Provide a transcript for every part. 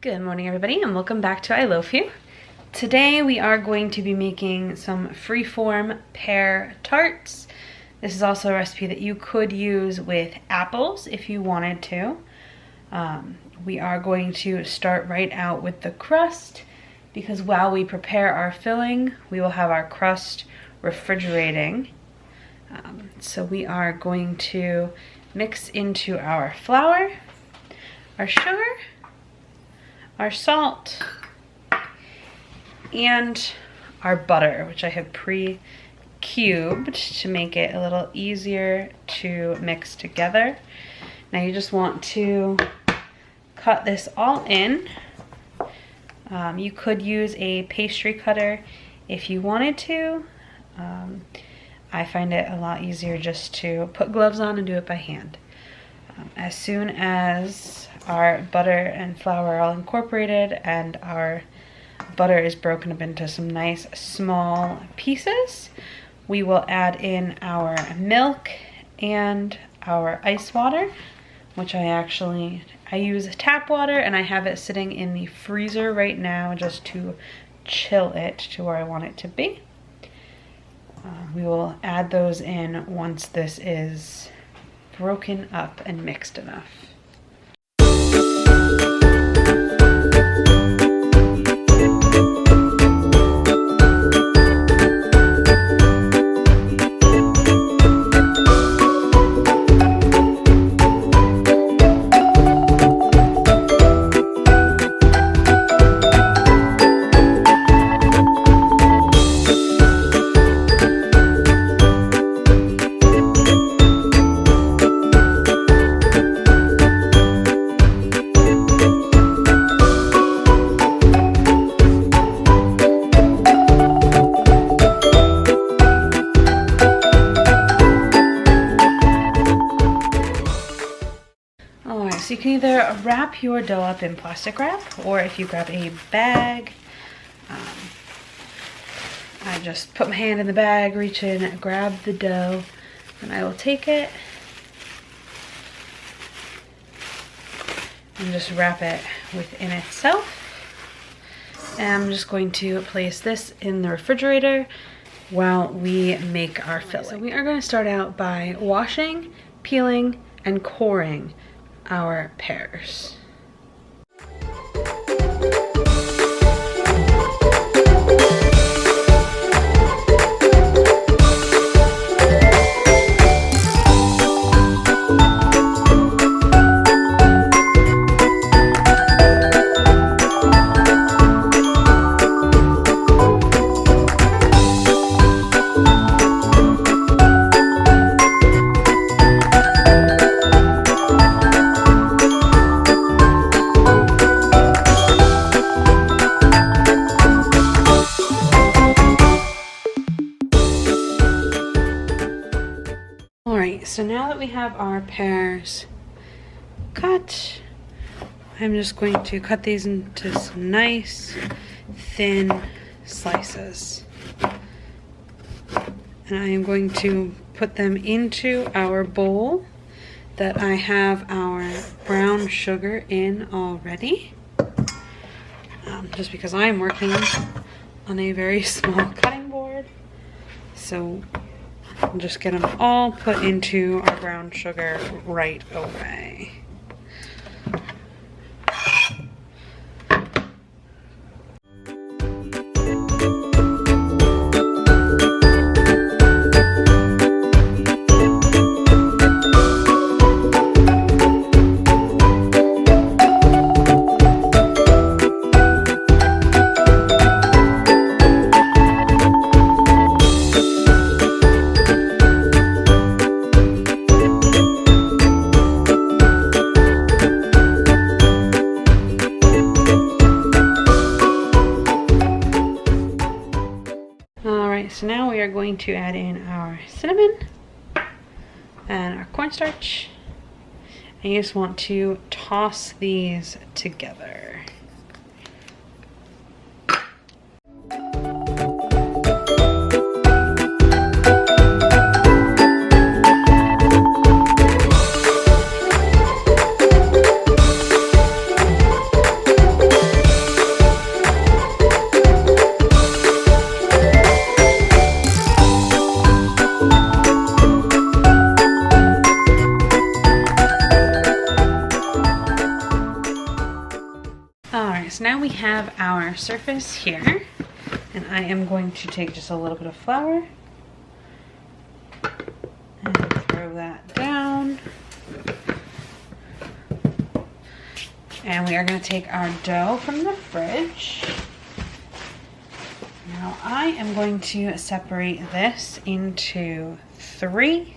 Good morning everybody and welcome back to I Loaf You. Today we are going to be making some freeform pear tarts. This is also a recipe that you could use with apples if you wanted to. We are going to start right out with the crust because while we prepare our filling, we will have our crust refrigerating. So we are going to mix into our flour, our sugar, our salt, and our butter, which I have pre-cubed to make it a little easier to mix together. Now you just want to cut this all in. You could use a pastry cutter if you wanted to. I find it a lot easier just to put gloves on and do it by hand. As soon as our butter and flour are all incorporated and our butter is broken up into some nice small pieces, we will add in our milk and our ice water, which I use tap water and I have it sitting in the freezer right now just to chill it to where I want it to be. We will add those in once this is broken up and mixed enough. So you can either wrap your dough up in plastic wrap, or if you grab a bag, I just put my hand in the bag, reach in, grab the dough, and I will take it and just wrap it within itself. And I'm just going to place this in the refrigerator while we make our filling. So we are going to start out by washing, peeling, and coring our pears. So now that we have our pears cut, I'm just going to cut these into some nice thin slices. And I am going to put them into our bowl that I have our brown sugar in already. Just because I'm working on a very small cutting board. So we'll just get them all put into our brown sugar right away. So now we are going to add in our cinnamon and our cornstarch, and you just want to toss these together. All right, so now we have our surface here, and I am going to take just a little bit of flour and throw that down. And we are going to take our dough from the fridge. Now I am going to separate this into 3,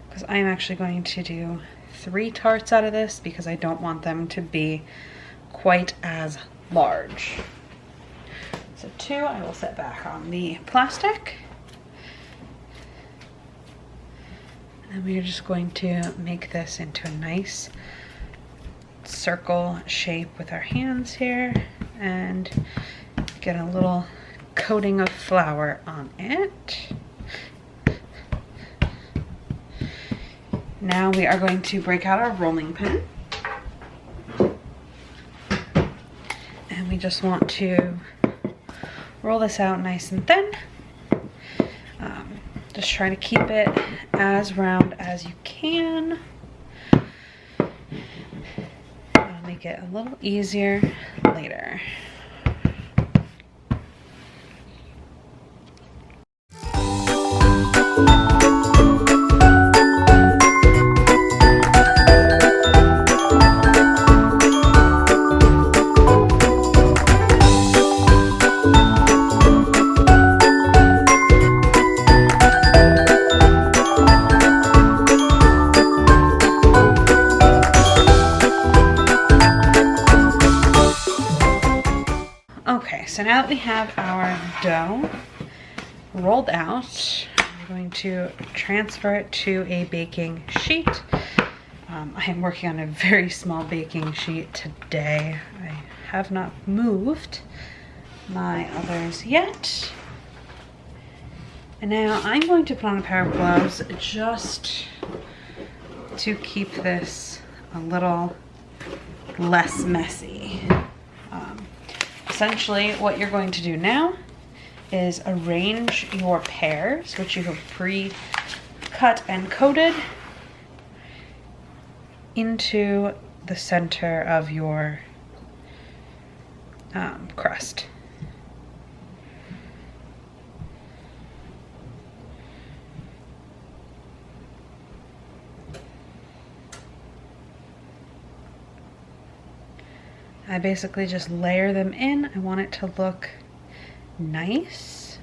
because I am actually going to do 3 tarts out of this because I don't want them to be quite as large. So 2 I will set back on the plastic. And we are just going to make this into a nice circle shape with our hands here and get a little coating of flour on it. Now we are going to break out our rolling pin. And we just want to roll this out nice and thin. Just try to keep it as round as you can. It'll make it a little easier later. So now that we have our dough rolled out, I'm going to transfer it to a baking sheet. I am working on a very small baking sheet today. I have not moved my others yet. And now I'm going to put on a pair of gloves just to keep this a little less messy. Essentially, what you're going to do now is arrange your pears, which you have pre-cut and coated, into the center of your crust. I basically just layer them in. I want it to look nice.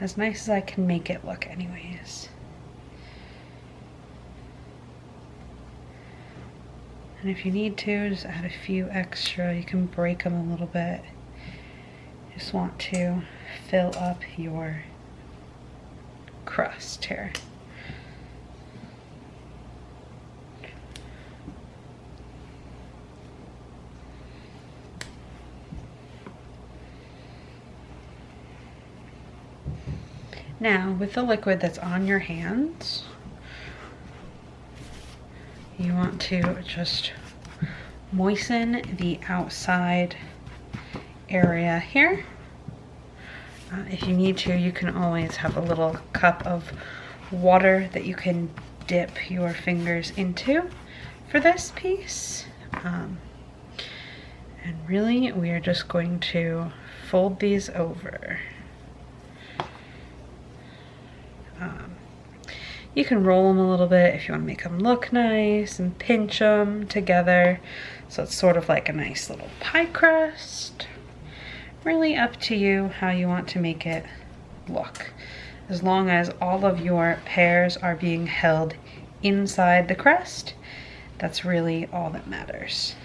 As nice as I can make it look anyways. And if you need to, just add a few extra. You can break them a little bit. Just want to fill up your crust here. Now, with the liquid that's on your hands, you want to just moisten the outside area here. If you need to, you can always have a little cup of water that you can dip your fingers into for this piece. And really, we are just going to fold these over. You can roll them a little bit if you want to make them look nice, and pinch them together so it's sort of like a nice little pie crust. Really up to you how you want to make it look. As long as all of your pears are being held inside the crust, that's really all that matters.